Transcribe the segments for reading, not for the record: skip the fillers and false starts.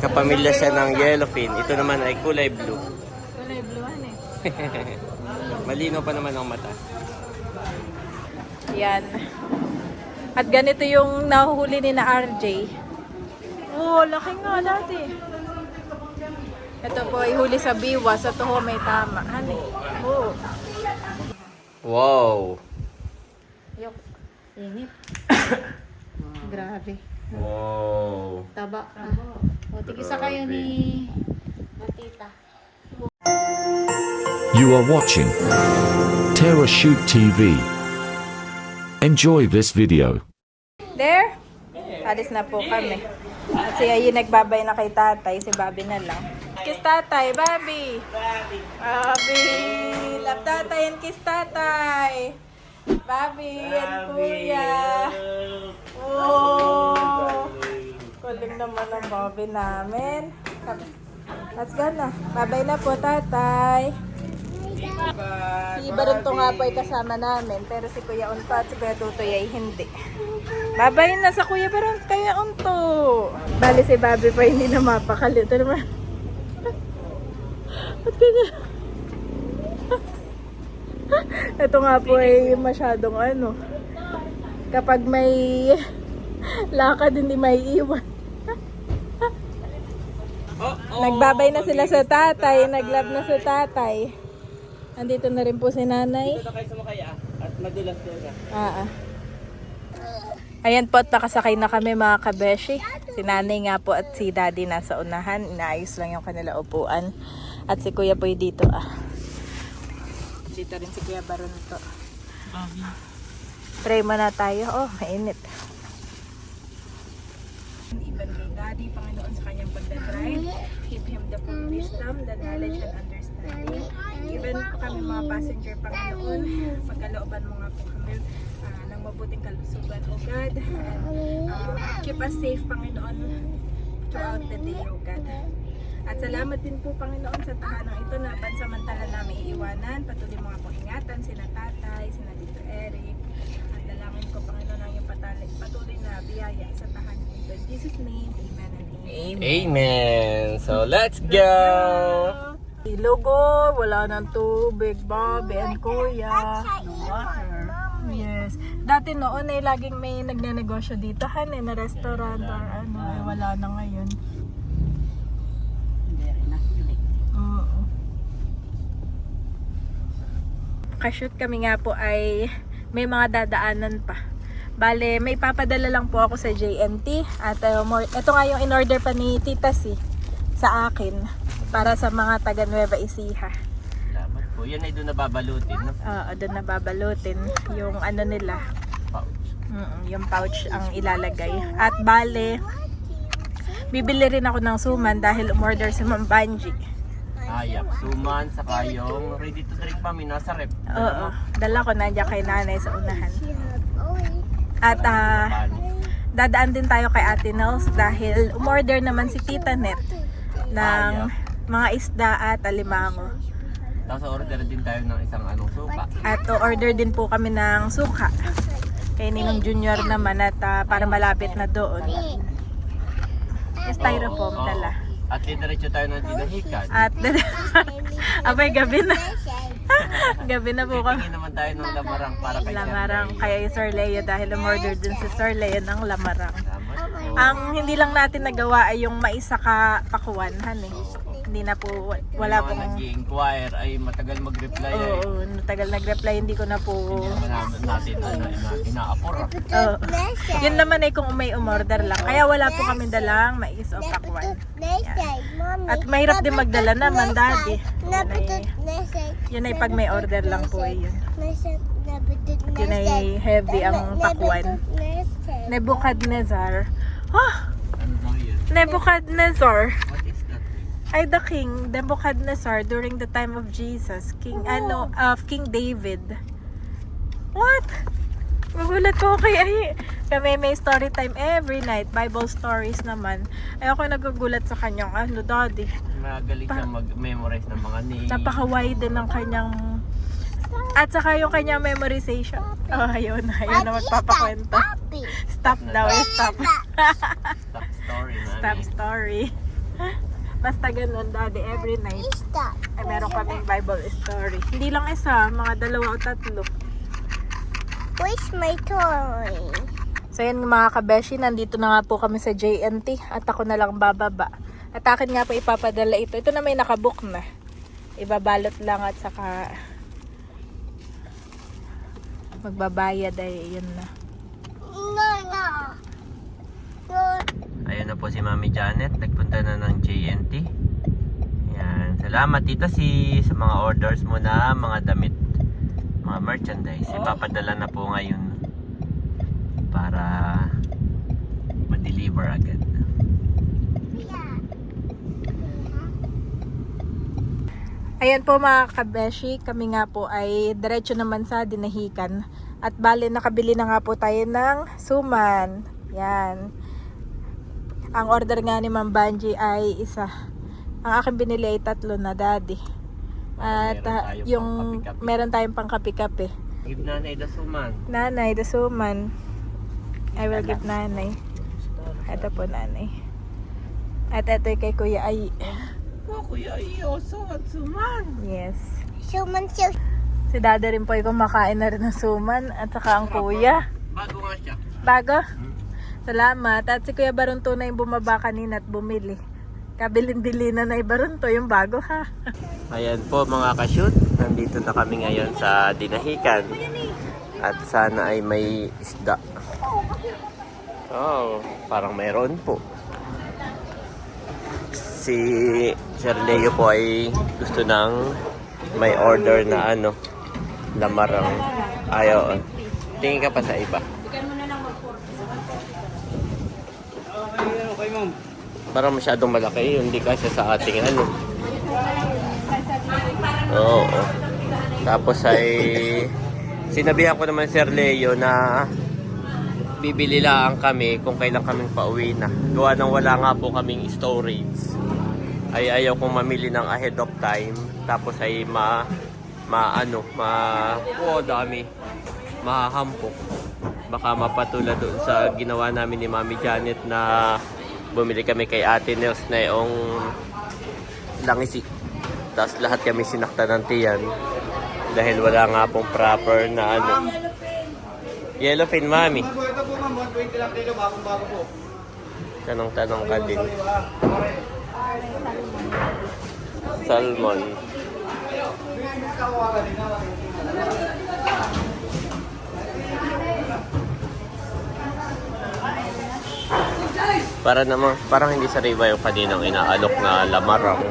Kapamilya siya ng yellowfin. Ito naman ay kulay blue. Kulay bluehan eh. Malino pa naman ang mata. Yan. At ganito yung nahuhuli ni na RJ. Oh, laki nga dati. Ito po ay huli sa biwas. Ito ho may tama. Hani. Oh. Wow! Yok. Init. Grabe. Wow! Taba. O, tigisa kayo ni Matita. You are watching Terra Shoot TV. Enjoy this video. There? Alis na po kami. At si Ayi nagbabay na kay tatay. Si Bobby na lang. Kiss tatay, Bobby! Bobby! Love tatay and kiss tatay! Bobby and kuya! Oh! Kuling naman ang Bobby namin. Let's go na. Bye-bye na po tatay. Si Barunto nga po ay kasama namin. Pero si Kuya Unto at si Kuya Tutoy ay hindi. Bye-bye na sa Kuya Barunto, Kuya Unto. Bali si Bobby pa hindi na mapakali. Ito naman. Ba't kanya? Ito nga po ay masyadong ano. Kapag may lakad hindi may iwan. Nagbabay na sila sa tatay. Naglab na sa tatay. Andito na rin po si nanay. Dito na kayo sumakay at madulas doon ka. Ayan po at nakasakay na kami mga kabeshi. Si nanay nga po at si daddy nasa unahan. Inaayos lang yung kanila upuan. At si kuya po dito Dito rin si Kuya Barunto. Pray muna tayo. Oh, mainit. Even kay Daddy, Panginoon sa kanyang pagdadrive. Give him the full wisdom, the knowledge and understanding. Even po kami mga passenger, Panginoon, pagkalooban mo nga po kami ng mabuting kalusugan, O God. And keep us safe, Panginoon, throughout the day, O God. At salamat din po, Panginoon, sa tahanang ito na pansamantala namin iiwanan. Patuloy mo nga pong ingatan sina tatay, sina Tito Eric. At dalangin ko, Panginoon, ang iyong patuloy na biyaya sa tahanang ito. In Jesus' name, amen and amen. Amen! So, let's go! Ilugo, wala ng tubig, Bobby and Kuya. Yes. Dati noon ay laging may nagnenegosyo dito, na restaurant or ano, wala na ngayon. Kashoot kami nga po ay may mga dadaanan pa. Bale, may papadala lang po ako sa JNT at ito nga yung in-order pa ni Tita Si sa akin para sa mga taga Nueva Ecija. Salamat po. Yan ay doon nababalutin, no? Oo, doon nababalutin yung ano nila. Pouch. Yung pouch ang ilalagay. At bale, bibili rin ako ng suman dahil umorder si Ma'am Banji. Ayak, suman, saka yung ready to drink pa, nasa rep. Oo, dala ko nandiyan kay nanay sa unahan. At dadaan din tayo kay Ate Nels dahil umorder naman si Tita Net ng mga isda at alimango. Tapos order din tayo ng isang suka. At order din po kami ng suka. Kay Ninong Junior naman at para malapit na doon. Styrofoam dala. At diretso tayo ng dinahikan. At abay gabi na. Gabi na po kami. Tingin naman tayo ng lamarang para kay Lamarang kay Sir Leo dahil umorder din si Sir Leo ng lamarang. Salamat po. Ang hindi lang natin nagawa ay yung maisaka pakuan, Hindi na po, wala Yung mga pong... nag-i-inquire ay matagal mag-reply. Oo, natagal nag-reply, hindi ko na po... Hindi naman natin inaapura. Oo. Yun naman ay kung may umorder lang. Kaya wala po kami dalang mais o pakwan. Yan. At mahirap din magdala naman, Daddy. Yun ay pag may order lang po yun. At yun ay heavy ang pakwan. Nebuchadnezzar. Ano daw yun? Nebuchadnezzar. What is that? Ay the king, Nebuchadnezzar during the time of Jesus, King King David. What? Magulat ko kay kami may story time every night, Bible stories naman. Ay ako nagugulat sa kanyang Daddy. Magaling siyang mag-memorize ng mga names. Napaka-wide din ng kanyang at saka yung kanyang memorization. Oh, ayun na magpapakwento. Stop daw, stop. Stop story, mami. Stop story. Basta ganun, Daddy, every night ay meron kaming Bible story. Hindi lang isa, mga 2 o 3. Where's my toy? So yan mga kabeshi, nandito na nga po kami sa JNT at ako na lang bababa. At akin nga po ipapadala ito. Ito na may nakabook na. Ibabalot lang at saka magbabayad ay yun na. No. Ayun na po si Mami Janet, nagpunta na ng JNT. Yan, salamat Tita Si sa mga orders mo na mga damit, mga merchandise. Ipapadala na po ngayon para ma-deliver agad. Ayan po mga kabeshi, kami nga po ay diretso naman sa Dinahican. At bale nakabili na nga po tayo ng suman. Yan. Ang order nga ni Ma'am Banji ay isa. Ang akin binili ay 3 na, Daddy. At meron tayong pang kape-kape. Give nanay the suman. Nanay, the suman. I will give nanay. Ito po nanay. At ito kay Kuya ay. Oh, kuya, suman, suman. Yes. Suman. Si Dada rin po ay kumakain na rin ng suman. At saka ang kuya. Bago nga siya. Bago? Salamat. At si Kuya Barunto na yung bumaba kanina at bumili. Kabilin-bili na na Barunto yung bago ha. Ayan po mga ka-shoot, nandito na kami ngayon sa Dinahican. At sana ay may isda. Oh, parang mayroon po. Si Sir Leo po ay gusto ng may order na lamarang. Ayaw. Tingin ka pa sa iba. Okay, ma'am. Parang masyadong malaki, hindi kasi sa ating Oo. Tapos ay sinabihan ko naman Sir Leo na bibili lang kami kung kailan kaming pauwi na. Gawa nang wala nga po kaming storage. Ay ayaw kong mamili ng ahead of time. Tapos ay dami. Mahahampok. Baka mapatula doon sa ginawa namin ni Mami Janet na bumili kami kay Ate Nels na yung langisi. Tapos lahat kami sinakta ng tiyan dahil wala nga pong proper na Yellowfin, Mami. Ito po, ma'am. 120 lang kilo. Bagong-bago po. Tanong-tanong ka din. Salmon. Parang hindi sariwa yung kaninang inaalok na lamarang.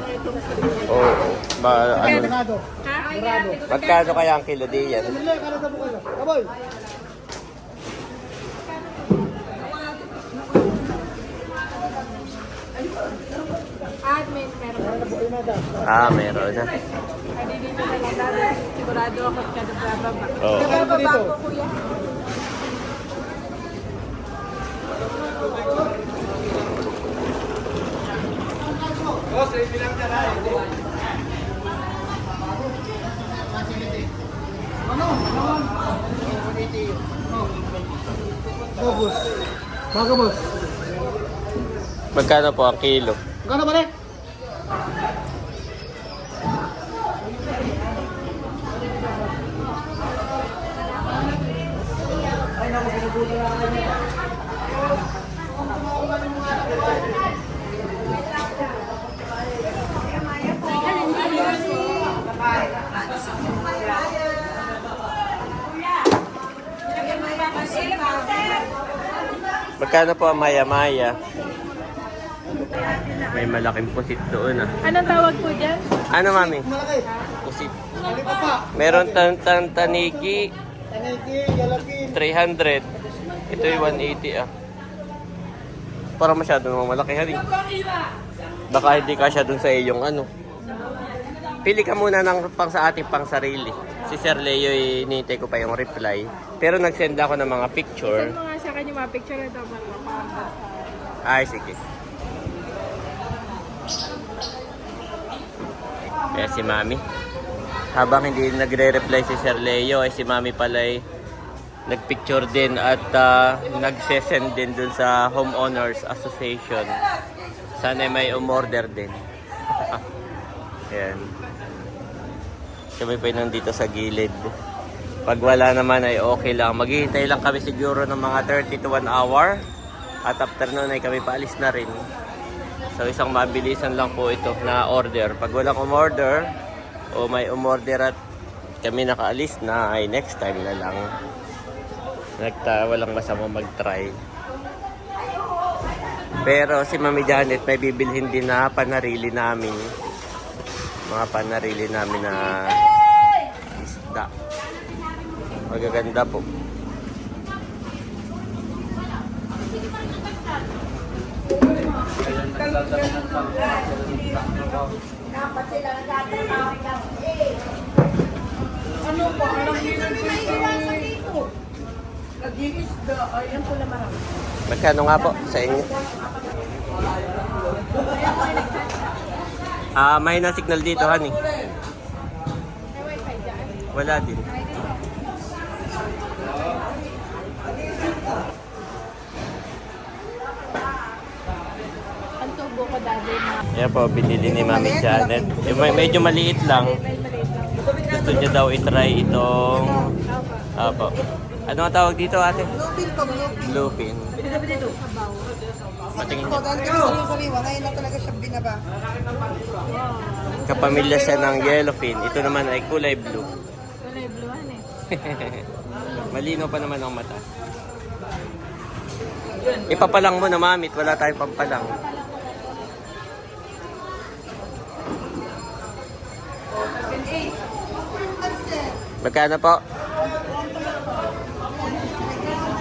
Oo. Magkano kaya ang kilo diyan? Meron na. Sigurado ako kada bababa. Oo. Bababa ko kuya. Boss, bilang dyan ha. Boss. Bago, boss. Magkano po ang kilo? Magkano ba rin? Magkano po ang maya-maya? May malaking pusit doon Anong tawag po dyan? Ano, Mami? Malaki. Pusit. Ano pa pa? Meron tanigi, Taniki, galapin. 300. Ito yung 180 Parang masyado namang malaki Baka hindi kasya dun sa iyong Pili ka muna ng pang sa ating pang sarili. Si Sir Leo, hinihintay ko pa yung reply. Pero nag-send ako ng mga picture. Send mo nga sa akin yung mga picture na ito. Ay, sige. Kaya si Mami. Habang hindi nagre-reply si Sir Leo, ay si Mami pala ay nagpicture din at nagsesend din dun sa Homeowners Association. Sana may umorder din. Ayan. Kami pa nandito sa gilid. Pag wala naman ay okay lang. Maghihintay lang kami siguro ng mga 30 to 1 hour. At after nun ay kami paalis na rin. So isang mabilisan lang po ito na order. Pag walang umorder o may umorder at kami nakaalis na ay next time na lang. Walang masama mag-try. Pero si Mami Janet may bibilhin din na panarili namin. Mga panarili namin na isda. Magaganda po. Ano po? Nag-iisda. Ayan po naman. Magkano nga po sa inyo? May na signal dito, honey. Wala din. Ang tubo ko dati na. Ayan po, binili ni Mami Janet. Medyo maliit lang. Gusto niya daw itry itong... Apo. Ano ang tawag dito, ate? Bluepin po, bluepin. Bluepin. Patingin niya. Dahil kami sariwa-sariwa, ngayon na talaga siya binaba. Kapamilya siya ng yellowfin. Ito naman ay kulay blue. Kulay bluehan eh. Malino pa naman ang mata. Ipapalang mo na, mamit. Wala tayong pampalang. Magkano po?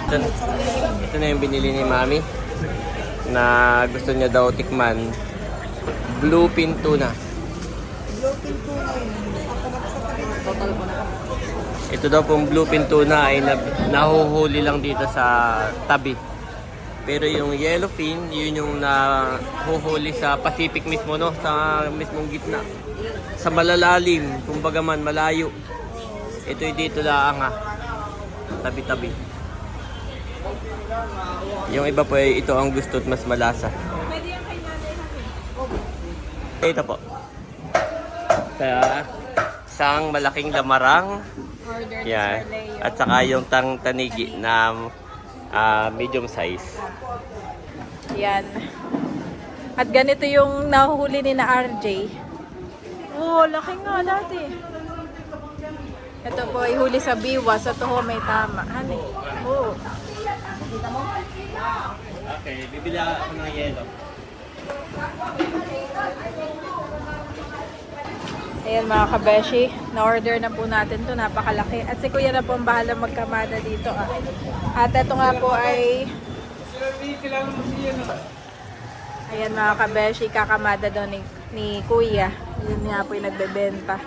Ito na yung binili ni Mami na gusto niya daw tikman. Bluefin tuna. Bluepin po na yun. Total po na. Ito daw pong bluefin tuna ay nahuhuli lang dito sa tabi. Pero yung yellowfin, yun yung nahuhuli sa Pacific mismo, no? Sa mismong gitna. Sa malalalim, kumbaga man malayo. Ito'y dito lang tabi-tabi. Yung iba po ay ito ang gusto at mas malasa. Pwede yung kay nanay natin. Ito po. Sa isang malaking lamarang. Order ni Yan. Sir Leo. At saka yung tanigi na medium size. Yan. At ganito yung nahuhuli ni na RJ. Oh, laki nga dati. Ito po ay huli sa biwa. Sa toho may tama. Hani. Oh. Okay, bibili ako ng yellow. Ayan mga kabeshi, na-order na po natin to, napakalaki. At si Kuya na po ang bahala magkamada dito. At ito nga po ay... Ayan mga kabeshi, kakamada daw ni Kuya. Yun nga po yung nagbebenta.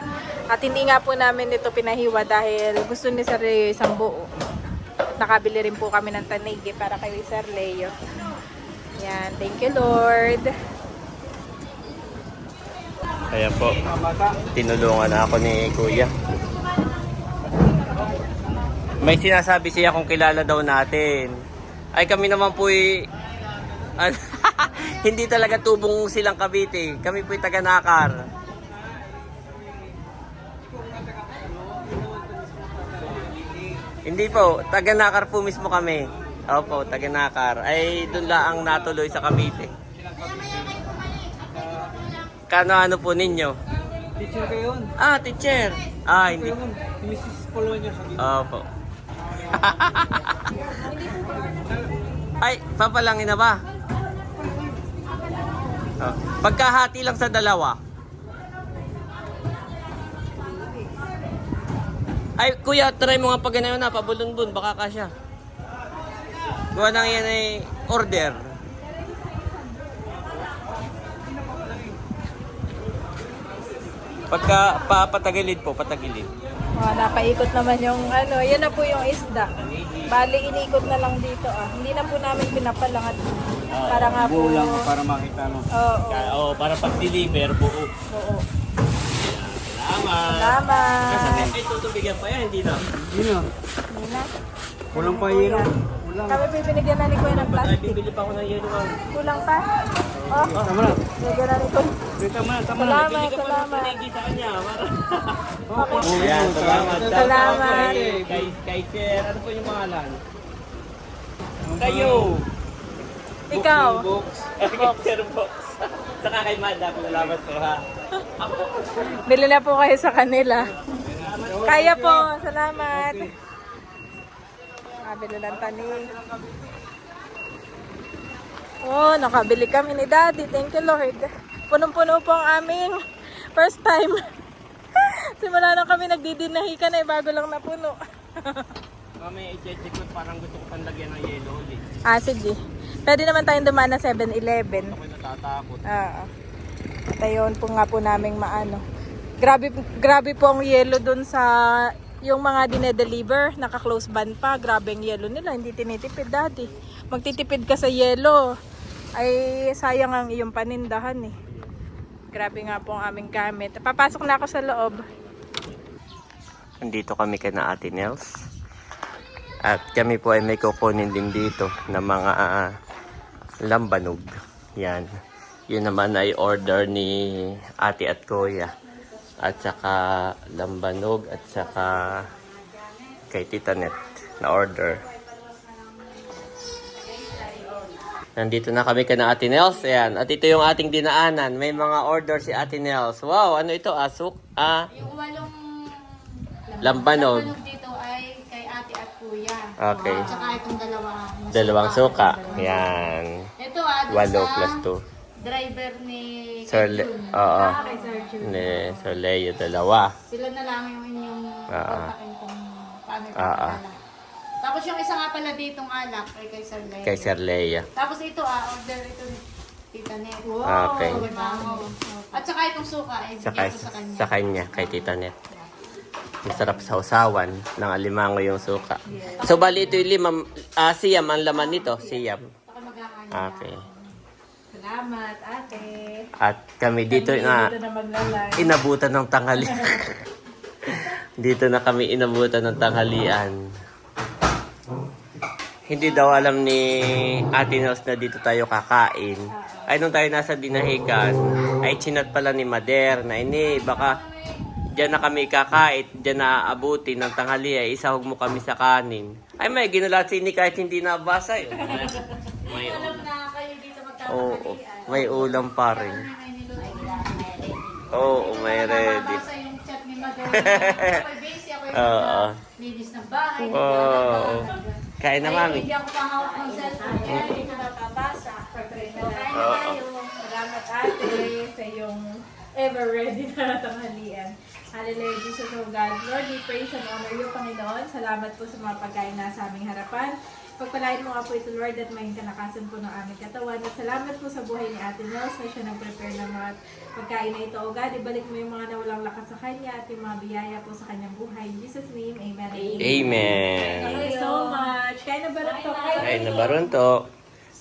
At hindi nga po namin ito pinahiwa dahil gusto ni Sir Leo isang buo. At nakabili rin po kami ng tanigi para kay Sir Leo. Yan, thank you Lord. Ayan po, tinulungan ako ni Kuya. May sinasabi siya kung kilala daw natin. Ay kami naman po hindi talaga tubong silang Cavite. Kami po taga-Nakar. Hindi po, taga-Nakar po mismo kami. Opo, taga-Nakar. Ay doon lang ang natuloy sa Cavite. Ano po ninyo? Teacher kayo yun. Teacher. Hindi. Si Mrs. Polonia sa dito. Opo. Ay, papalangin na ba? Oh. Pagkahati lang sa dalawa. Ay, kuya, try mo nga pag ganayon na, pabulon-bun, baka kasya. Gawa nang yan ay order. Pagka patagilid po, patagilid. Oh, napaikot naman yung ano, yan na po yung isda. Bali, inikot na lang dito Hindi na po namin pinapalangat. Para nga po. Buo lang para makita no. Oo. Para pag-deliver, buo. Oo. Salamat. Salamat. Ay, tutubigan pa yan, hindi na. Yun yun. Hindi na. Kulang pa yelo. Kulang. Kami pinigyan na ni Kuya ng Ay, plastic. bibili pa ako ng yelo, ma'am. Kulang pa? Oh, Tama na. bigyan na ni Kuya. Tama na, tama na. Salamat, salamat. Pinigi sa kanya. Okay. Ayan, salamat. Salamat. Kay Sir, ano po yung pangalan? Kayo. Ikaw. Box. Kay Sir Box. Saka kay Madam, salamat po ha. Bili na po kayo sa kanila. Kaya po, salamat. Nakabili ng tanim. Oh, nakabili kami ni Daddy. Thank you, Lord. Punong-puno po ang aming first time. Simula nang kami nagdidinahikan ay bago lang napuno. Mami, i-check ko parang gusto ko pang lagyan ng yelo ulit. Sige. Pwede naman tayong dumaan ng 7-Eleven. Ako'y natatakot. Oo. At ayun po nga po naming maano. Grabe po ang yelo dun sa yung mga dinedeliver. Naka-close band pa. Grabe ang yelo nila. Hindi tinitipid, Daddy. Magtitipid ka sa yelo. Ay sayang ang iyong panindahan eh. Grabe nga po ang aming gamit. Papasok na ako sa loob. Nandito kami kay na Ate Nels. At kami po ay may kukunin din dito ng mga lambanog. Yan. Yun naman ay order ni Ate at Kuya. At saka lambanog at saka kay Tita Net na order. Nandito na kami kay na Ate Nels. Ayan. At ito yung ating dinaanan. May mga order si Ate Nels. Wow, ano ito? Asuk? Yung walong Lambanog. dito ay kay ate at kuya. Okay. At saka itong Dalawang suka. Yan. Ito Walo sa plus 2. driver ni Sir Jun. Oo. Kay Sir Jun. Ni Sir Leo, dalawa. Sila na lang yung inyong kontakin kung paano ipapakala. Tapos yung isa nga pala ditong alak ay kay Sir Leo. Kay Sir Leo. Tapos ito order ito ni Tita Net. Okay. At saka itong suka ay Saka bigyan ko sa kanya. sa kanya, kay Tita Net. Masarap sa usawan ng alimango yung suka. So, bali ito yung siyam ang laman nito. Siyam. Saka magkakanya. Okay. Salamat, ate. At kami dito na Dito na maglalay. inabutan ng tanghalian. Dito na kami inabutan ng tanghalian. Hindi daw alam ni Ate Nels na dito tayo kakain. Ay, nung tayo nasa dinahikan, ay chinat pala ni Mader na ini, baka diyan na kami kakain, diyan na aabuti ng tanghalian, isahog mo kami sa kanin. Ay, may ginulat sini kahit hindi nabasa yun. May Alam na kayo dito Oo, magkakalian. may ulam pa rin. May niluto. Oo, may ready. Nababasa yung chat ni Mother. Ako'y busy, ako'y Oo. linis ng bahay. Oo. Kain na, Mami. Hindi ako pahawak ng cellphone. Kaya hindi ko nakabasa. Kain na tayo. Salamat, ate, sa iyong ever ready na tanghalian. Hallelujah, Jesus, O God. Lord, we praise and honor you, Panginoon. Salamat po sa mga pagkain na sa aming harapan. Pagpalain mo nga po ito, Lord, at may kanakasan po ng aming katawan. At salamat po sa buhay ni Ate Nels na siya nag-prepare ng mga pagkain na ito, O God. Ibalik mo yung mga nawalang lakas sa kanya at yung mga biyaya po sa kanyang buhay. In Jesus' name, Amen. Amen. Thank you so much. Kaya na ba rin to? Ay, nabaron to.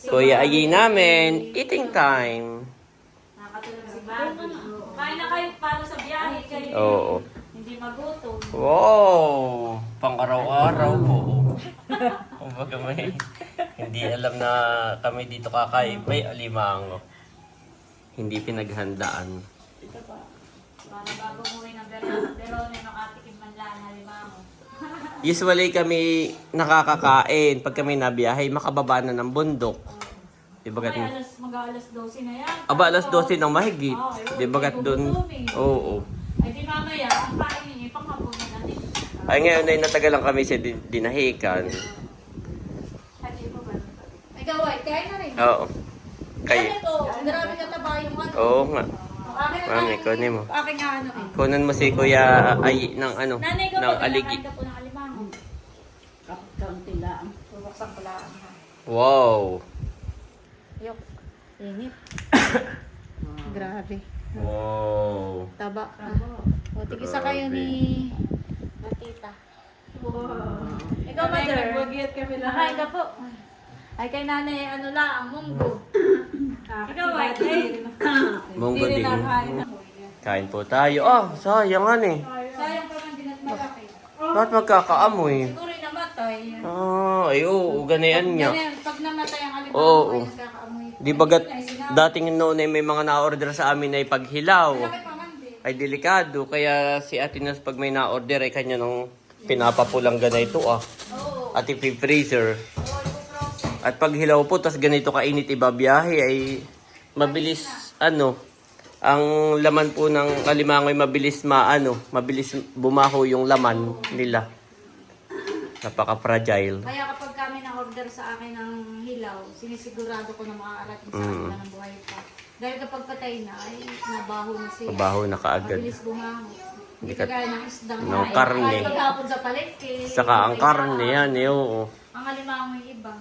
Kuya Ayi namin, eating time. Nakatulog si Bobby. Kain na kayo para sa biyahe kayo. Oo. Hindi magutom. Wow! Pang araw-araw po. Kumbaga may hindi alam na kami dito kakain. May alimango. Hindi pinaghandaan. Ito pa. Para bago umuwi ng Verone, nakatikim man lang na limango. Usually kami nakakakain pag kami nabiyahe, makababa na ng bundok. Di ba gat? Mag-alas 12 na yan. Aba, alas 12 ng mahigit. Di ba gat doon? Oo. Ay di mamaya, ang kain ninyo, panghapon na natin. Ay ngayon ay natagalan kami sa dinahikan. Ikaw ay, kain na rin. Oo. Kaya Kay. ito, marami kataba yung ano. Oo nga. Akin na Mami, kunin mo. Akin nga ano eh. Kunan mo si Kuya Ay ng ano, Nanay ko, ng aligi. ka po ng alimango. Kaunti lang. Bubuksan ko lang. Ha. Wow. Yok. Init. Grabe. Wow. Taba. O, tigisa kayo ni Matita. Ikaw, mother. Nagbagiat kami Nakain lahat. ka po. Ay, kay nanay, ano lang, ang munggo. Ikaw, ay, Munggo Hindi rin din. nakain. Kain po tayo. Ah, sayangan eh. sayang pa man din at malaki. Bakit magkakaamoy? Siguro namatay. Ah, Ay, oo, ganayan niya. Ganyan, pag namatay ang alimango Oo. ay nagkakaamoy. Di bagat dating noon ay may mga na-order sa amin ay paghilaw. Bakit paman din? Ay delikado. Kaya si Ate Nels pag may na-order ay kanya nung pinapapulang ganito Oo. At ipi-freezer. Oo, ipoprocess. At pag hilaw po, tas ganito kainit ibabiyahe ay mabilis ang laman po ng alimango ay mabilis mabilis bumaho yung laman nila. Napaka-fragile. Kaya kapag kami na-order sa akin ng hilaw, sinisigurado ko na makakarating sa kanila ng buhay pa. Dahil kapag patay na, ay nabaho na siya. Mabaho na kaagad. Mabilis bumaho. Hindi ka- kagaya ng isdang ng karne. Kahit maghapon sa palengke. Saka ang karne yan, oo. Ang alimango yung iba.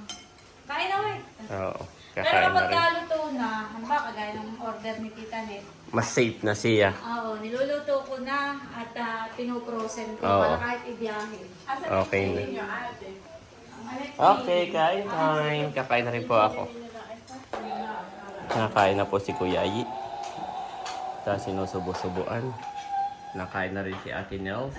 Kain na, wey. Oo. Pero Kakain na kapag rin. kaluto na, halimbawa kagaya ng order ni Tita Net, Mas safe na siya. oo, niluluto ko na at pinoprosen ko Oo. para kahit ibiyahe. Okay na. Ang alit Okay, kain time. Kakain na rin po ako. Nakakain na po si Kuya Ayi. Tapos sinusubo-subuan. Nakain na rin si Ate Nels.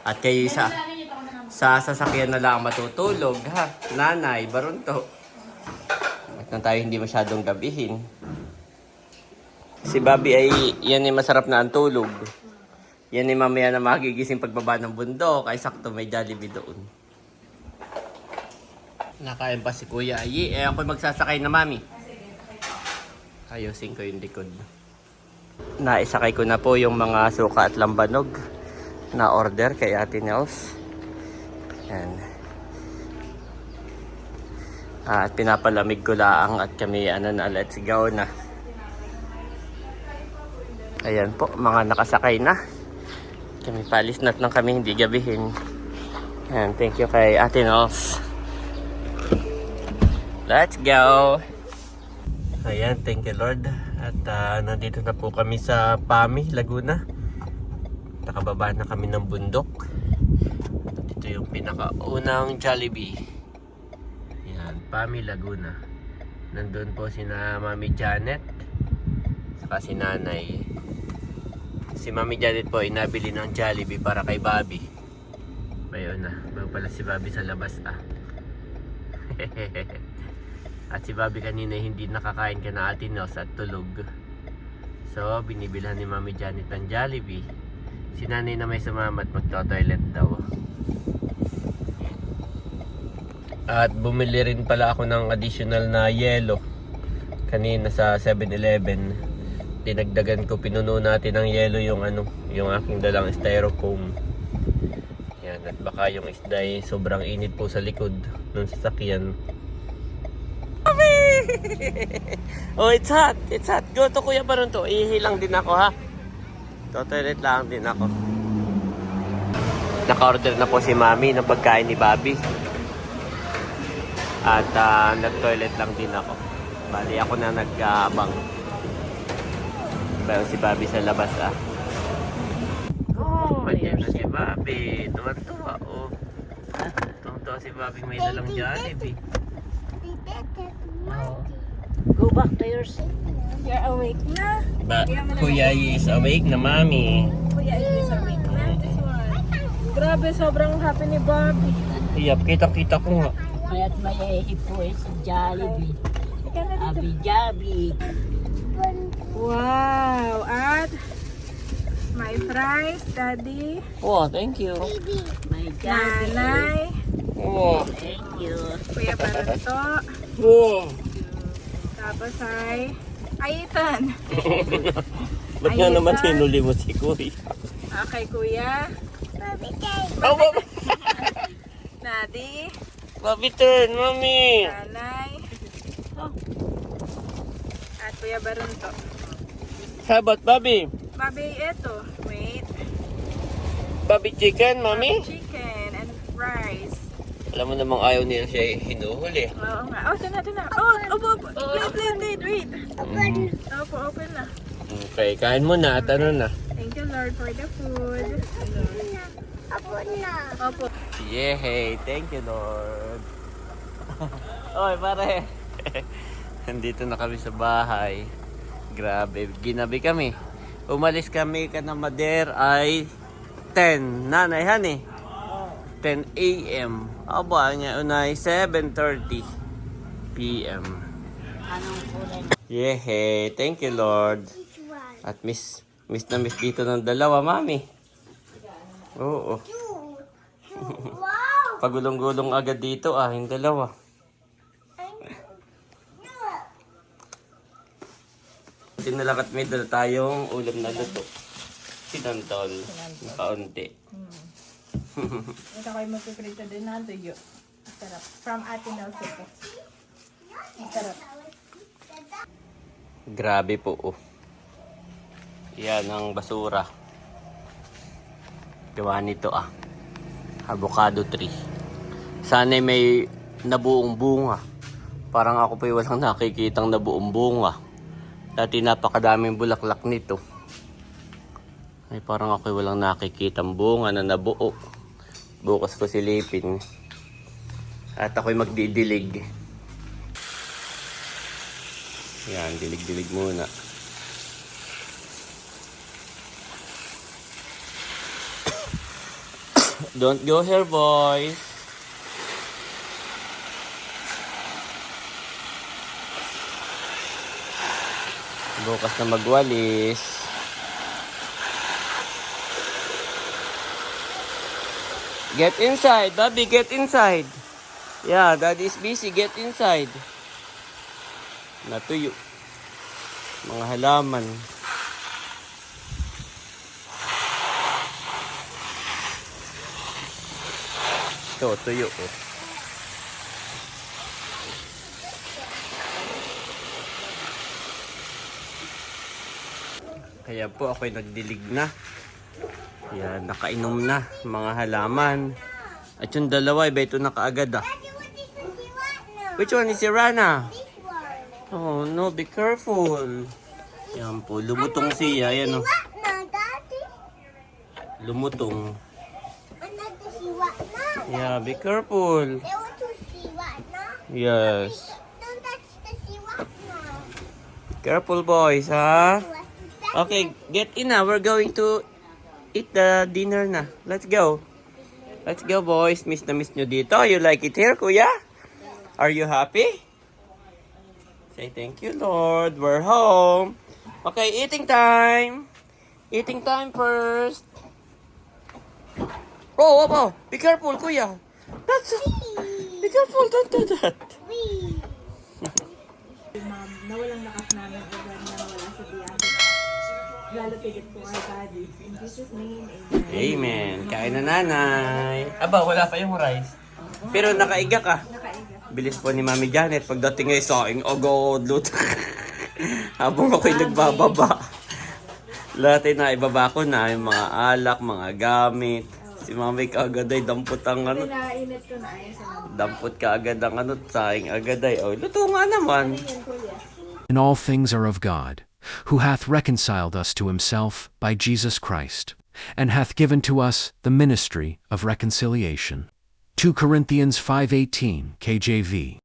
At kayo sa sasakyan na lang matutulog, ha? Nanay, barunto. At na tayo hindi masyadong gabihin. Si Bobby ay, yan ay masarap na ang tulog. Yan ay mamaya na magigising pagbaba ng bundok. Ay sakto may Jollibee doon. Nakain pa si Kuya Ayi. Eh ako'y magsasakay na, Mami. Ayusin ko yung likod. Naisakay ko na po yung mga suka at lambanog na order kay Ate Nels. Yan. At pinapalamig ko lang at kami let's go na. Ayan po, mga nakasakay na. Kami palis na lang kami, hindi gabihin. Ayan, thank you kay Ate Nels. Let's go! Ayan, thank you Lord. At nandito na po kami sa Pami, Laguna. Nakababa na kami ng bundok. At ito yung pinakaunang Jollibee. Ayan, Pami, Laguna. Nandun po sina Mami Janet. Saka si Nanay. Si Mami Janet po ay nabili ng Jollibee para kay Bobby. Ayun na, bago pala si Bobby sa labas At si Bobby kanina hindi nakakain ka na Ate Nels at tulog. So, binibilhan ni Mami Janet ng Jollibee. Si Nanay na may sumama at magto-toilet daw. At bumili rin pala ako ng additional na yelo. Kanina sa 7-Eleven. Dinagdagan ko, pinuno natin ng yelo yung yung aking dalang styrofoam. Yan, at baka yung isda ay sobrang init po sa likod ng sasakyan. Oh, it's hot. It's hot. Go to Kuya Barunto. Ihilang din ako, ha? Toilet lang din ako. Naka-order na po si Mami ng pagkain ni Bobby. At nag-toilet lang din ako. Bali ako na nag-abang. Pero si Bobby sa labas, Oh, ayan na si Bobby. Tuwan-tuwa, oh. Tuwan-tuwa si Bobby may dalang Jollibee. Go back to your seat. You're awake na. Kuya is awake na, Mami. Kuya is awake na. This one. Grabe, sobrang happy ni Bobby. Iyap, kita-kita ko nga. Mayat may po sa Jollibee. Abi-jabi. Wow! At my fries, Daddy, Oh, thank you. May Jollibee. Nanay, Oh, Thank you. Kuya Barunto, oh. tapos ay Ethan. Ba't nga Ayun naman na. hinuli mo si Kuya? Okay, Kuya. Oh, Bobby. Daddy, Bobby turn, Mami. Nanay, at Kuya Barunto. How about Bobby? Bobby, eto. Wait. Bobby chicken, Mami? Chicken and fries. Alam mo namang ayaw nila siya hinuhuli. Oo nga. Oh, ito na. Oh, wait. Open na. Okay, kain mo na at na. Thank you, Lord, for the food. Opo. Yay! Thank you, Lord. Oy, pare. Nandito na kami sa bahay. Grabe, ginabi kami. Umalis kami ka na Mader ay 10. Nanay, honey. 10 a.m. Aba, ngayon ay 7:30 p.m. Yehey, thank you Lord. At miss na miss dito ng dalawa, mami. Oo. Wow! Pagulong-gulong agad dito yung dalawa. Tinalak at may dala tayong ulam na luto. Sinantol. Kaunti. Ito kayo magpiprito din ng tuyo. Sarap. From Ate Nelson po. Sarap. Grabe po. Yan ang basura. Gawa nito avocado tree. Sana may nabuong bunga. Parang ako pa walang nakikitang nabuong bunga. Dati napakadaming bulaklak nito. Ay parang ako walang nakikitang bunga na nabuo. Bukas ko silipin. At ako'y magdidilig. Yan, dilig-dilig muna. Don't go here, boys. Bukas na magwalis. Get inside, Bobby, get inside. Yeah, Daddy is busy. Get inside. Natuyo. Mga halaman. Ito, tuyo. Kaya po ako'y nagdilig na. Yan, nakainom na mga halaman. At yung dalawa, iba ito na kaagad Daddy, what is the siwa? Which one is si Rana? This one. Oh no, be careful. Yan po, lumutong siya. Yan oh. Siwa na, Daddy. Lumutong. Another siwa na. Yeah, be careful. They want to siwa na. Yes. Don't touch the siwa na. Careful boys, ha? What is that? Okay, get in na. We're going to eat the dinner na. Let's go. Let's go boys. Miss na miss nyo dito. You like it here, kuya? Are you happy? Say thank you, Lord. We're home. Okay, eating time. Eating time first. Oh, oh, oh. Be careful, kuya. That's Be careful, don't do that. Ma'am, nawalang lakas namin agad na wala sa biyahe. Lalo tigit po kay Daddy. In Jesus' name, amen. Amen. Kain na nanay. Aba, wala pa yung rice. Pero nakaiga ka. Bilis po ni Mami Janet. Pagdating ngayon sa aking agad luto. Habang ako'y nagbababa. Lahat ay naibaba ko na. Yung mga alak, mga gamit. Si Mami kaagad ay dampot ang ano. Pinainit ko na ayun sa mga. Dampot kaagad ang ano. Sa aking agad ay. Oh, luto nga naman. And all things are of God, who hath reconciled us to himself by Jesus Christ, and hath given to us the ministry of reconciliation. 2 Corinthians 5:18 KJV.